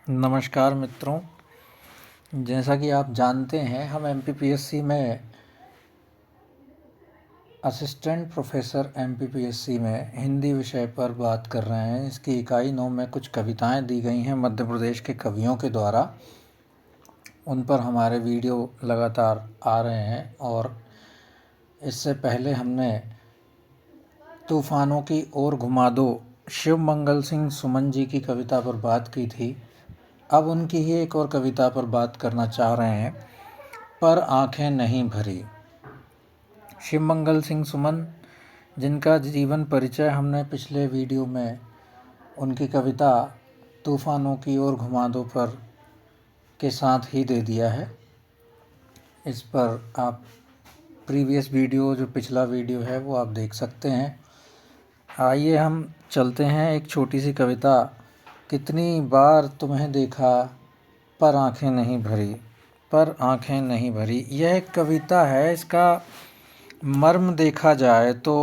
नमस्कार मित्रों। जैसा कि आप जानते हैं, हम एमपीपीएससी में असिस्टेंट प्रोफेसर एमपीपीएससी में हिंदी विषय पर बात कर रहे हैं। इसकी इकाई 9 में कुछ कविताएं दी गई हैं मध्य प्रदेश के कवियों के द्वारा। उन पर हमारे वीडियो लगातार आ रहे हैं और इससे पहले हमने तूफ़ानों की ओर घुमा दो शिव मंगल सिंह सुमन जी की कविता पर बात की थी। अब उनकी ही एक और कविता पर बात करना चाह रहे हैं, पर आंखें नहीं भरी। शिव मंगल सिंह सुमन, जिनका जीवन परिचय हमने पिछले वीडियो में उनकी कविता तूफ़ानों की ओर घुमा दो पर के साथ ही दे दिया है। इस पर आप प्रीवियस वीडियो, जो पिछला वीडियो है, वो आप देख सकते हैं। आइए हम चलते हैं। एक छोटी सी कविता, कितनी बार तुम्हें देखा पर आंखें नहीं भरी, पर आंखें नहीं भरी। यह एक कविता है। इसका मर्म देखा जाए तो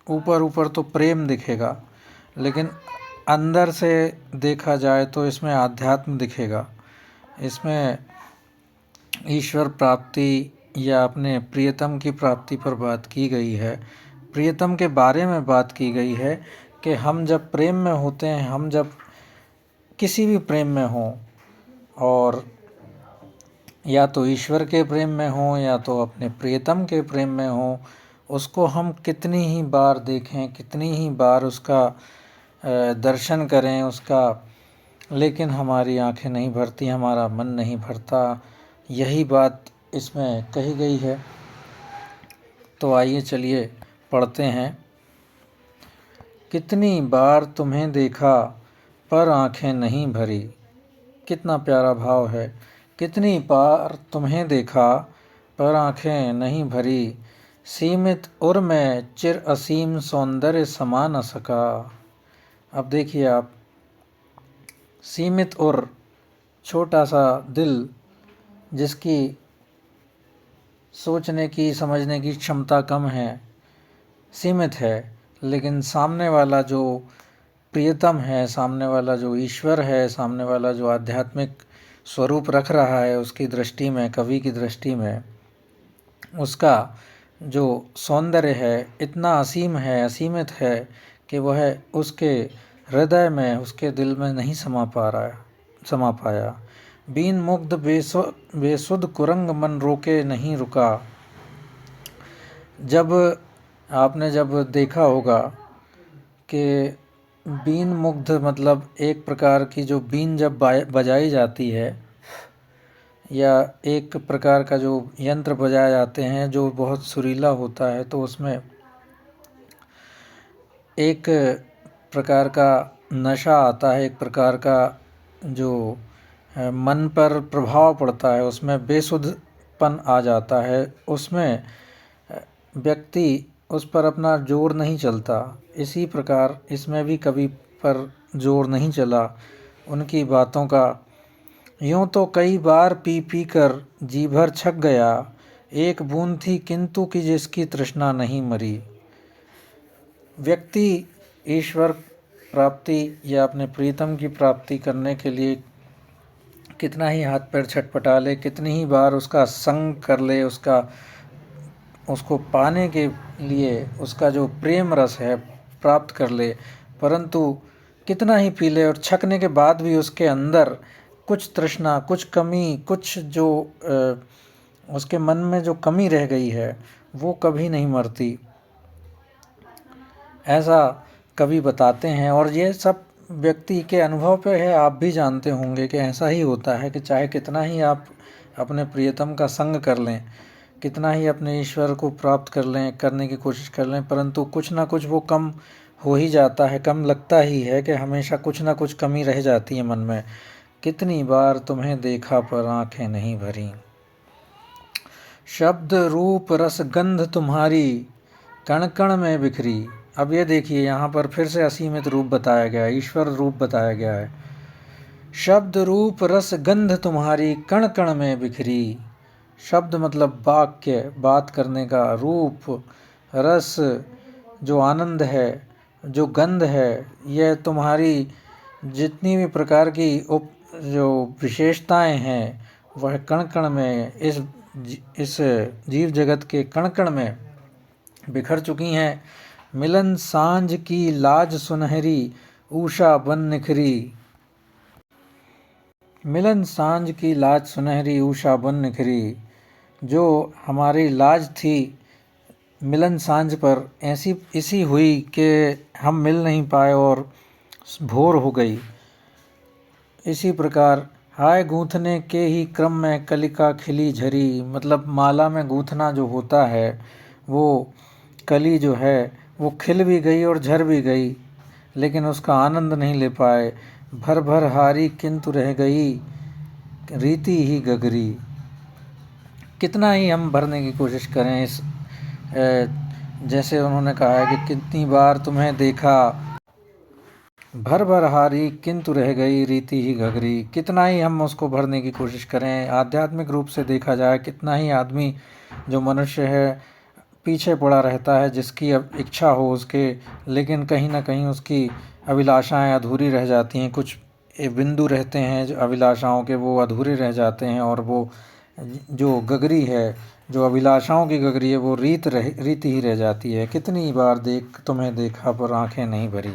ऊपर ऊपर तो प्रेम दिखेगा, लेकिन अंदर से देखा जाए तो इसमें आध्यात्म दिखेगा। इसमें ईश्वर प्राप्ति या अपने प्रियतम की प्राप्ति पर बात की गई है। प्रियतम के बारे में बात की गई है कि हम जब प्रेम में होते हैं, हम जब किसी भी प्रेम में हों, और या तो ईश्वर के प्रेम में हों या तो अपने प्रियतम के प्रेम में हों, उसको हम कितनी ही बार देखें, कितनी ही बार उसका दर्शन करें उसका, लेकिन हमारी आंखें नहीं भरती, हमारा मन नहीं भरता। यही बात इसमें कही गई है। तो आइए चलिए पढ़ते हैं। कितनी बार तुम्हें देखा पर आंखें नहीं भरी। कितना प्यारा भाव है। कितनी बार तुम्हें देखा पर आंखें नहीं भरी, सीमित उर में चिर असीम सौंदर्य समा न सका। अब देखिए आप, सीमित उर, छोटा सा दिल, जिसकी सोचने की, समझने की क्षमता कम है, सीमित है, लेकिन सामने वाला जो प्रियतम है, सामने वाला जो ईश्वर है, सामने वाला जो आध्यात्मिक स्वरूप रख रहा है, उसकी दृष्टि में, कवि की दृष्टि में, उसका जो सौंदर्य है इतना असीम है, असीमित है कि वह उसके हृदय में, उसके दिल में नहीं समा पाया। बीन मुग्ध बेसुध कुरंग मन रोके नहीं रुका। जब आपने देखा होगा कि बीन मुग्ध मतलब एक प्रकार की जो बीन जब बजाई जाती है, या एक प्रकार का जो यंत्र बजाए जाते हैं जो बहुत सुरीला होता है, तो उसमें एक प्रकार का नशा आता है, एक प्रकार का जो मन पर प्रभाव पड़ता है, उसमें बेसुधपन आ जाता है, उसमें व्यक्ति उस पर अपना जोर नहीं चलता। इसी प्रकार इसमें भी कवि पर जोर नहीं चला उनकी बातों का। यूँ तो कई बार पी पी कर जी भर छक गया, एक बूंद थी किंतु कि जिसकी तृष्णा नहीं मरी। व्यक्ति ईश्वर प्राप्ति या अपने प्रीतम की प्राप्ति करने के लिए कितना ही हाथ पैर छटपटा ले, कितनी ही बार उसका संग कर ले, उसको पाने के लिए उसका जो प्रेम रस है प्राप्त कर ले, परंतु कितना ही पी ले और छकने के बाद भी उसके अंदर कुछ तृष्णा, कुछ कमी, कुछ जो उसके मन में जो कमी रह गई है, वो कभी नहीं मरती। ऐसा कवि बताते हैं, और ये सब व्यक्ति के अनुभव पे है। आप भी जानते होंगे कि ऐसा ही होता है कि चाहे कितना ही आप अपने प्रियतम का संग कर लें, कितना ही अपने ईश्वर को प्राप्त करने की कोशिश कर लें, परंतु कुछ ना कुछ वो कम हो ही जाता है। कम लगता ही है कि हमेशा कुछ ना कुछ कमी रह जाती है मन में। कितनी बार तुम्हें देखा पर आंखें नहीं भरी। शब्द रूप रस गंध तुम्हारी कण कण में बिखरी। अब ये देखिए, यहाँ पर फिर से असीमित रूप बताया गया है, ईश्वर रूप बताया गया है। शब्द रूप रस गंध तुम्हारी कण कण में बिखरी। शब्द मतलब वाक्य, बात करने का, रूप, रस जो आनंद है, जो गंध है, यह तुम्हारी जितनी भी प्रकार की जो विशेषताएं हैं वह कण कण में, इस जीव जगत के कण कण में बिखर चुकी हैं। मिलन सांझ की लाज सुनहरी, उषा बन निखरी। मिलन सांझ की लाज सुनहरी, उषा बन निखरी। जो हमारी लाज थी मिलन सांझ पर ऐसी इसी हुई कि हम मिल नहीं पाए और भोर हो गई। इसी प्रकार हाय गूंथने के ही क्रम में कलिका खिली झरी, मतलब माला में गूंथना जो होता है वो कली जो है वो खिल भी गई और झर भी गई, लेकिन उसका आनंद नहीं ले पाए। भर भर हारी किंतु रह गई, रीति ही गगरी। कितना ही हम भरने की कोशिश करें इस जैसे उन्होंने कहा है कि कितनी बार तुम्हें देखा, भर भर हारी किंतु रह गई, रीति ही घगरी। कितना ही हम उसको भरने की कोशिश करें, आध्यात्मिक रूप से देखा जाए कितना ही आदमी जो मनुष्य है पीछे पड़ा रहता है, जिसकी अब इच्छा हो उसके, लेकिन कहीं ना कहीं उसकी अभिलाषाएं अधूरी रह जाती हैं। कुछ बिंदु रहते हैं जो अभिलाषाओं के, वो अधूरे रह जाते हैं, और वो जो गगरी है, जो अभिलाषाओं की गगरी है, वो रीति ही रह जाती है। कितनी बार तुम्हें देखा पर आंखें नहीं भरी।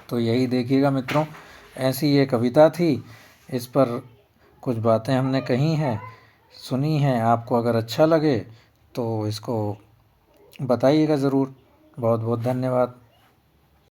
तो यही देखिएगा मित्रों, ऐसी ये कविता थी, इस पर कुछ बातें हमने कही हैं, सुनी हैं। आपको अगर अच्छा लगे तो इसको बताइएगा ज़रूर। बहुत बहुत धन्यवाद।